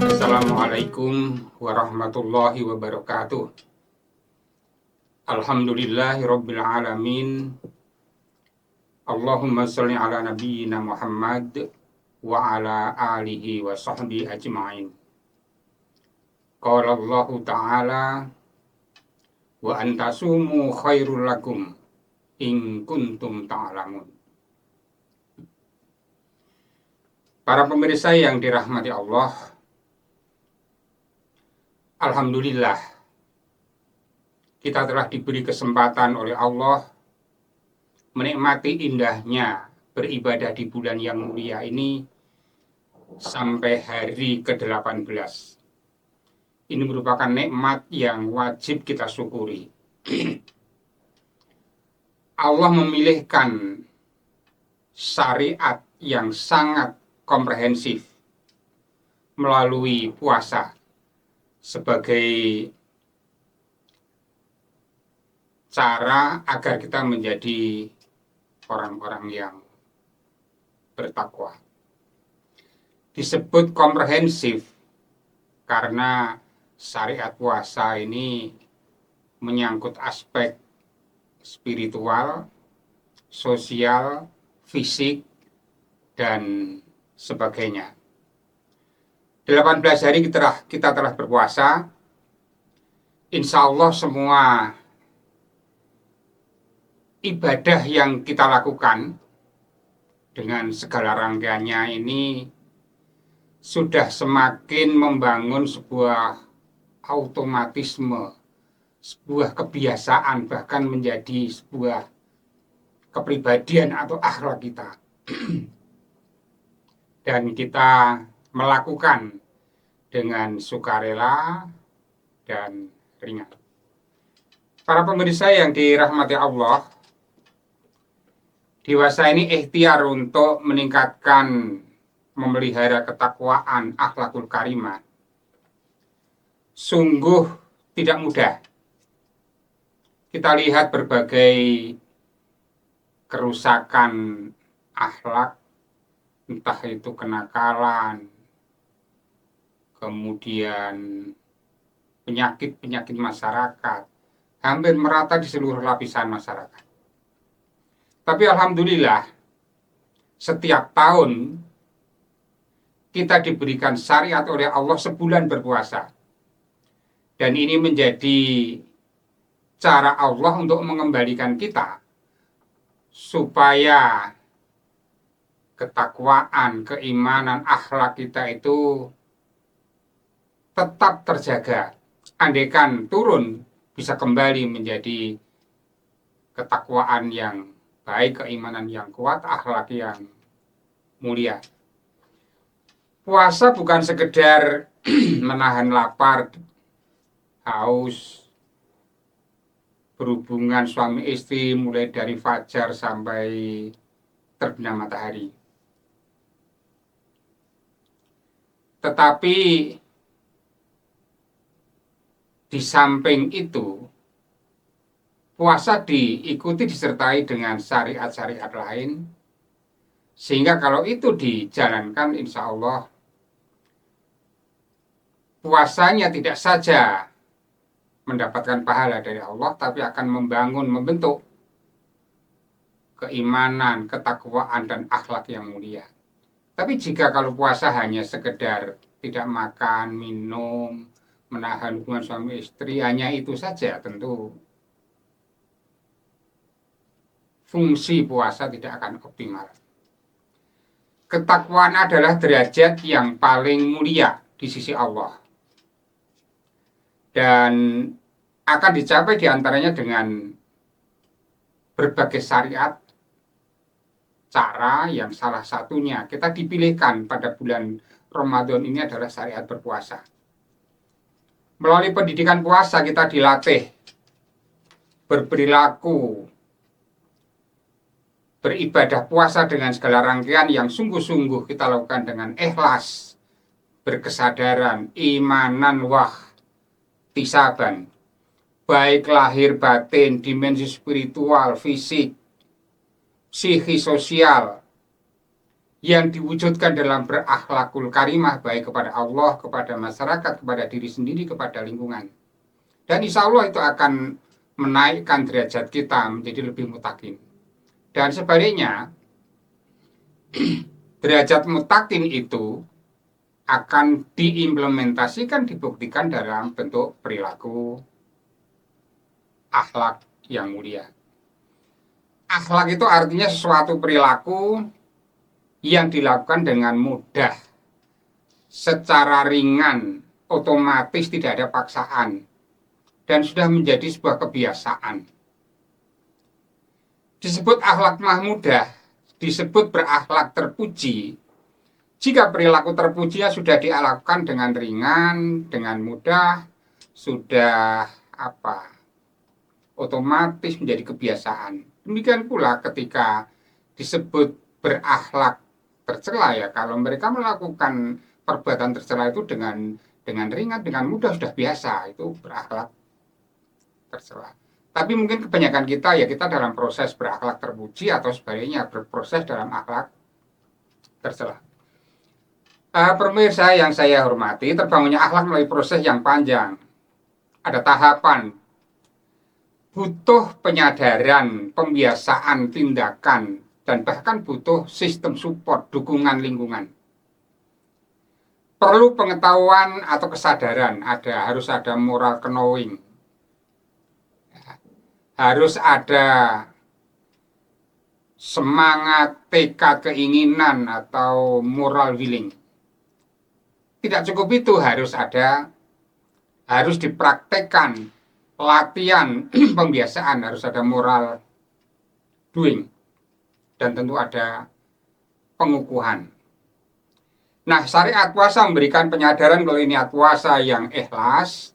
Assalamualaikum warahmatullahi wabarakatuh. Alhamdulillahirabbil alamin. Allahumma sholli ala nabiyyina Muhammad wa ala alihi wa sahbihi ajma'in. Qala Allah ta'ala wa antasumu khairul lakum in kuntum ta'lamun. Para pemirsa yang dirahmati Allah, alhamdulillah kita telah diberi kesempatan oleh Allah menikmati indahnya beribadah di bulan yang mulia ini sampai hari ke-18. Ini merupakan nikmat yang wajib kita syukuri. Allah memilihkan syariat yang sangat komprehensif melalui puasa sebagai cara agar kita menjadi orang-orang yang bertakwa. Disebut komprehensif karena syariat puasa ini menyangkut aspek spiritual, sosial, fisik, dan sebagainya. 18 hari kita telah berpuasa. Insya Allah semua ibadah yang kita lakukan dengan segala rangkaiannya ini sudah semakin membangun sebuah automatisme, sebuah kebiasaan, bahkan menjadi sebuah kepribadian atau akhlak kita. Dan kita melakukan dengan sukarela dan ringan. Para pemirsa yang dirahmati Allah, dewasa ini ikhtiar untuk meningkatkan, memelihara ketakwaan, akhlakul karimah. Sungguh tidak mudah. Kita lihat berbagai kerusakan akhlak, entah itu kenakalan, kemudian penyakit-penyakit masyarakat, hampir merata di seluruh lapisan masyarakat. Tapi alhamdulillah, setiap tahun kita diberikan syariat oleh Allah sebulan berpuasa. Dan ini menjadi cara Allah untuk mengembalikan kita supaya ketakwaan, keimanan, akhlak kita itu tetap terjaga. Andaikan turun, bisa kembali menjadi ketakwaan yang baik, keimanan yang kuat, akhlak yang mulia. Puasa bukan sekedar menahan lapar, haus, berhubungan suami istri mulai dari fajar sampai terbenam matahari. Tetapi di samping itu, puasa diikuti disertai dengan syariat-syariat lain, sehingga kalau itu dijalankan, insya Allah puasanya tidak saja mendapatkan pahala dari Allah, tapi akan membentuk keimanan, ketakwaan, dan akhlak yang mulia. Tapi jika kalau puasa hanya sekedar tidak makan, minum, menahan hubungan suami istri, hanya itu saja, tentu fungsi puasa tidak akan optimal. Ketakwaan adalah derajat yang paling mulia di sisi Allah, dan akan dicapai diantaranya dengan berbagai syariat, cara yang salah satunya kita dipilihkan pada bulan Ramadan ini adalah syariat berpuasa. Melalui pendidikan puasa kita dilatih berperilaku, beribadah puasa dengan segala rangkaian yang sungguh-sungguh kita lakukan dengan ikhlas, berkesadaran, imanan, wahtisaban, baik lahir batin, dimensi spiritual, fisik, psikososial yang diwujudkan dalam berakhlakul karimah, baik kepada Allah, kepada masyarakat, kepada diri sendiri, kepada lingkungan. Dan insya Allah itu akan menaikkan derajat kita menjadi lebih mutakin. Dan sebaliknya, derajat mutakin itu akan diimplementasikan, dibuktikan dalam bentuk perilaku akhlak yang mulia. Akhlak itu artinya sesuatu perilaku yang dilakukan dengan mudah, secara ringan, otomatis, tidak ada paksaan, dan sudah menjadi sebuah kebiasaan. Disebut akhlak mahmudah, disebut berakhlak terpuji, jika perilaku terpujinya sudah dilakukan dengan ringan, dengan mudah, sudah otomatis menjadi kebiasaan. Demikian pula ketika disebut berakhlak tercela, ya kalau mereka melakukan perbuatan tercela itu dengan ringan, dengan mudah, sudah biasa, itu berakhlak tercela. Tapi mungkin kebanyakan kita, ya kita dalam proses berakhlak terpuji atau sebaliknya berproses dalam akhlak tercela. Pemirsa yang saya hormati, terbangunnya akhlak melalui proses yang panjang. Ada tahapan, butuh penyadaran, pembiasaan, tindakan, dan bahkan butuh sistem support, dukungan lingkungan. Perlu pengetahuan atau kesadaran, harus ada moral knowing, harus ada semangat, tekad, keinginan, atau moral willing. Tidak cukup itu, harus dipraktekkan, latihan, pembiasaan, harus ada moral doing, dan tentu ada pengukuhan. Nah, syariat puasa memberikan penyadaran melalui niat puasa yang ikhlas,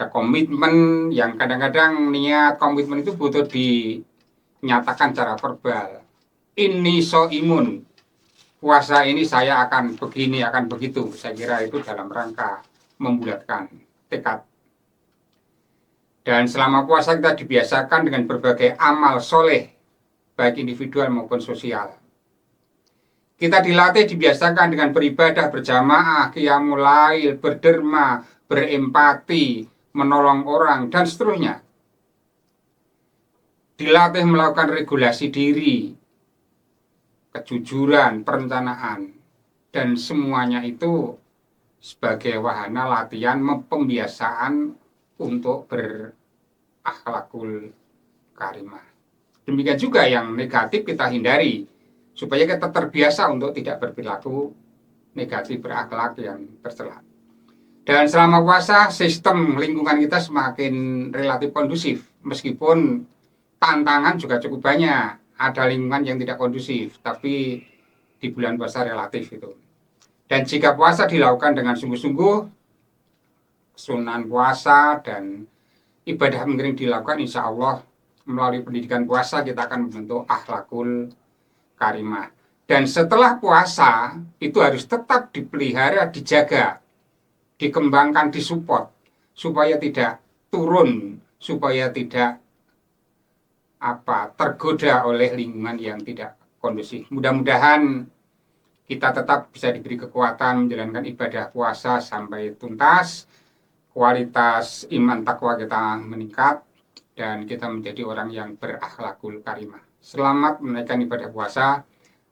ada komitmen yang kadang-kadang niat komitmen itu butuh dinyatakan secara verbal. Ini so imun, puasa ini saya akan begini, akan begitu. Saya kira itu dalam rangka membulatkan tekad. Dan selama puasa kita dibiasakan dengan berbagai amal soleh, baik individual maupun sosial. Kita dilatih, dibiasakan dengan beribadah berjamaah, qiyamul lail, berderma, berempati, menolong orang, dan seterusnya. Dilatih melakukan regulasi diri, kejujuran, perencanaan, dan semuanya itu sebagai wahana latihan pembiasaan untuk berakhlakul karimah. Demikian juga yang negatif kita hindari, supaya kita terbiasa untuk tidak berperilaku negatif, berakhlak yang tercela. Dan selama puasa, sistem lingkungan kita semakin relatif kondusif, meskipun tantangan juga cukup banyak. Ada lingkungan yang tidak kondusif, tapi di bulan puasa relatif itu. Dan jika puasa dilakukan dengan sungguh-sungguh, sunan puasa dan ibadah mengiring dilakukan, insya Allah melalui pendidikan puasa kita akan membentuk akhlakul karimah. Dan setelah puasa itu harus tetap dipelihara, dijaga, dikembangkan, disupport, supaya tidak turun, supaya tidak tergoda oleh lingkungan yang tidak kondusif. Mudah-mudahan kita tetap bisa diberi kekuatan menjalankan ibadah puasa sampai tuntas, kualitas iman takwa kita meningkat, dan kita menjadi orang yang berakhlakul karimah. Selamat menaikkan ibadah puasa.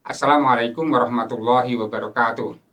Assalamualaikum warahmatullahi wabarakatuh.